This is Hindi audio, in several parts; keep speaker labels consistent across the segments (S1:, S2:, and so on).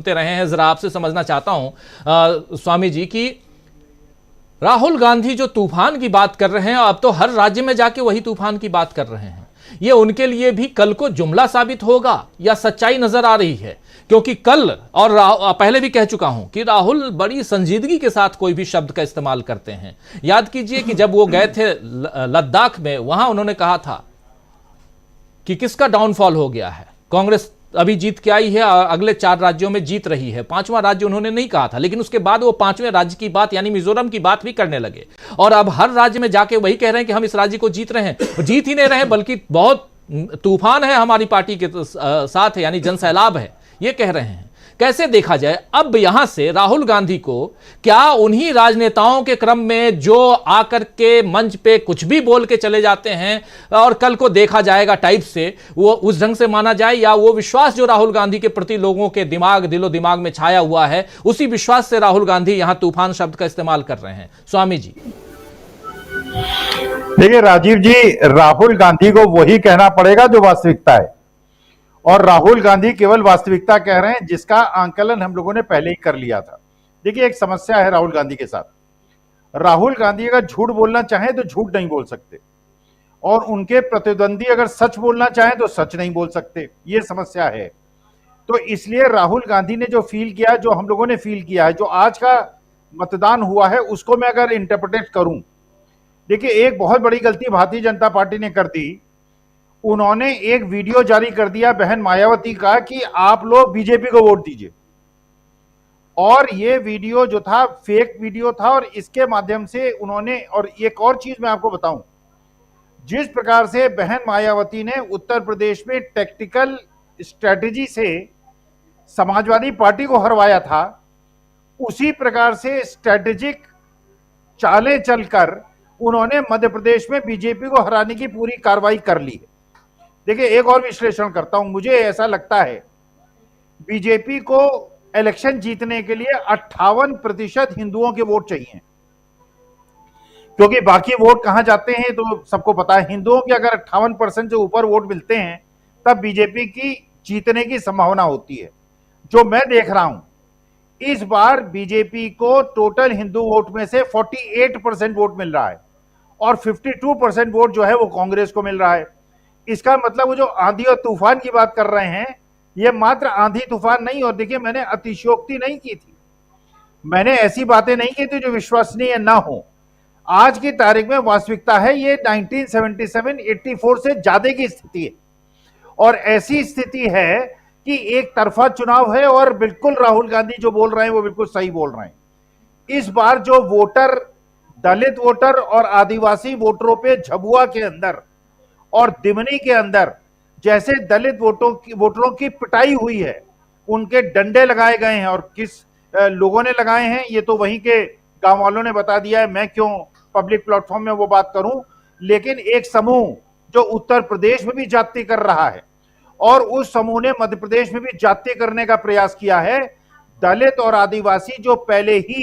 S1: रहे हैं, जरा आपसे समझना चाहता हूं स्वामी जी कि राहुल गांधी जो तूफान की बात कर रहे हैं, अब तो हर राज्य में जाके वही तूफान की बात कर रहे हैं। ये उनके लिए भी कल को जुमला साबित होगा या सच्चाई नजर आ रही है? क्योंकि कल और पहले भी कह चुका हूं कि राहुल बड़ी संजीदगी के साथ कोई भी शब्द का इस्तेमाल करते हैं। याद कीजिए कि जब वो गए थे लद्दाख में, वहां उन्होंने कहा था कि किसका डाउनफॉल हो गया है, कांग्रेस अभी जीत के आई है, अगले 4 राज्यों में जीत रही है। 5वां राज्य उन्होंने नहीं कहा था, लेकिन उसके बाद वो 5वें राज्य की बात यानी मिजोरम की बात भी करने लगे। और अब हर राज्य में जाके वही कह रहे हैं कि हम इस राज्य को जीत रहे हैं। जीत ही नहीं रहे बल्कि बहुत तूफान है हमारी पार्टी के साथ, यानी जनसैलाब है, ये कह रहे हैं। कैसे देखा जाए अब यहां से राहुल गांधी को? क्या उन्हीं राजनेताओं के क्रम में जो आकर के मंच पे कुछ भी बोल के चले जाते हैं और कल को देखा जाएगा टाइप से, वो उस ढंग से माना जाए, या वो विश्वास जो राहुल गांधी के प्रति लोगों के दिलो दिमाग में छाया हुआ है, उसी विश्वास से राहुल गांधी यहां तूफान शब्द का इस्तेमाल कर रहे हैं? स्वामी जी।
S2: देखिए राजीव जी, राहुल गांधी को वही कहना पड़ेगा जो वास्तविकता है, और राहुल गांधी केवल वास्तविकता कह रहे हैं जिसका आंकलन हम लोगों ने पहले ही कर लिया था। देखिए एक समस्या है राहुल गांधी के साथ। राहुल गांधी अगर झूठ बोलना चाहें तो झूठ नहीं बोल सकते, और उनके प्रतिद्वंदी अगर सच बोलना चाहें तो सच नहीं बोल सकते। ये समस्या है। तो इसलिए राहुल गांधी ने जो फील किया, जो हम लोगों ने फील किया है, जो आज का मतदान हुआ है, उसको मैं अगर इंटरप्रेट करूं, देखिए एक बहुत बड़ी गलती भारतीय जनता पार्टी ने कर दी। उन्होंने एक वीडियो जारी कर दिया बहन मायावती का कि आप लोग बीजेपी को वोट दीजिए, और ये वीडियो जो था फेक वीडियो था। और इसके माध्यम से उन्होंने, और एक और चीज मैं आपको बताऊं, जिस प्रकार से बहन मायावती ने उत्तर प्रदेश में टैक्टिकल स्ट्रेटेजी से समाजवादी पार्टी को हरवाया था, उसी प्रकार से स्ट्रेटेजिक चालें चलकर उन्होंने मध्य प्रदेश में बीजेपी को हराने की पूरी कार्रवाई कर ली है। देखिए एक और विश्लेषण करता हूं, मुझे ऐसा लगता है बीजेपी को इलेक्शन जीतने के लिए 58% हिंदुओं के वोट चाहिए, क्योंकि बाकी वोट कहां जाते हैं तो सबको पता है। हिंदुओं के अगर 58% से ऊपर वोट मिलते हैं तब बीजेपी की जीतने की संभावना होती है। जो मैं देख रहा हूं, इस बार बीजेपी को टोटल हिंदू वोट में से 48% वोट मिल रहा है, और 52% वोट जो है वो कांग्रेस को मिल रहा है। इसका मतलब वो जो आंधी और तूफान की बात कर रहे हैं, ये मात्र आंधी तूफान नहीं। और देखिए मैंने अतिशयोक्ति नहीं की थी, मैंने ऐसी बातें नहीं की थी जो विश्वसनीय ना हो। आज की तारीख में वास्तविकता है, ये 1977-84 से ज्यादा की स्थिति है, और ऐसी स्थिति है कि एक तरफा चुनाव है, और बिल्कुल राहुल गांधी जो बोल रहे हैं वो बिल्कुल सही बोल रहे हैं। इस बार जो वोटर, दलित वोटर और आदिवासी वोटरों पे झबुआ के अंदर और दिमनी के अंदर जैसे दलित वोटरों की पिटाई हुई है, उनके डंडे लगाए गए हैं, और किस लोगों ने लगाए हैं ये तो वहीं के गांव वालों ने बता दिया है, मैं क्यों पब्लिक प्लेटफॉर्म में वो बात करूं। लेकिन एक समूह जो उत्तर प्रदेश में भी जाति कर रहा है, और उस समूह ने मध्य प्रदेश में भी जाति करने का प्रयास किया है। दलित और आदिवासी जो पहले ही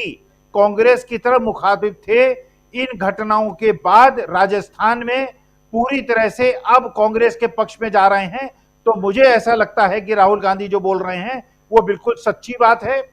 S2: कांग्रेस की तरफ मुखातिब थे, इन घटनाओं के बाद राजस्थान में पूरी तरह से अब कांग्रेस के पक्ष में जा रहे हैं। तो मुझे ऐसा लगता है कि राहुल गांधी जो बोल रहे हैं वो बिल्कुल सच्ची बात है,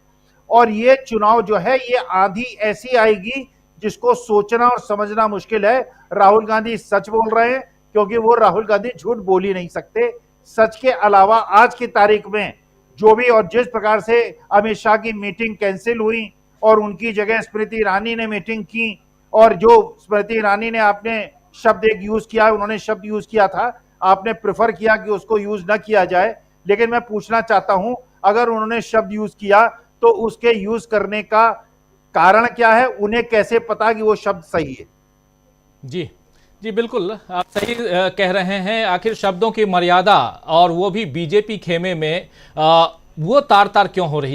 S2: और ये चुनाव जो है ये आंधी ऐसी आएगी जिसको सोचना और समझना मुश्किल है। राहुल गांधी सच बोल रहे हैं, क्योंकि वो राहुल गांधी झूठ बोल ही नहीं सकते। सच के अलावा आज की तारीख में जो भी और जिस प्रकार से अमित शाह की मीटिंग कैंसिल हुई और उनकी जगह स्मृति ईरानी ने मीटिंग की, और जो स्मृति ईरानी ने आपने शब्द एक यूज किया, उन्होंने शब्द यूज किया था, आपने प्रेफर किया कि उसको यूज ना किया जाए। लेकिन मैं पूछना चाहता हूं, अगर उन्होंने शब्द यूज किया तो उसके यूज करने का कारण क्या है? उन्हें कैसे पता कि वो शब्द सही है?
S1: जी जी बिल्कुल, आप सही कह रहे हैं। आखिर शब्दों की मर्यादा, और वो भी बीजेपी खेमे में, वो तार तार क्यों हो रही है?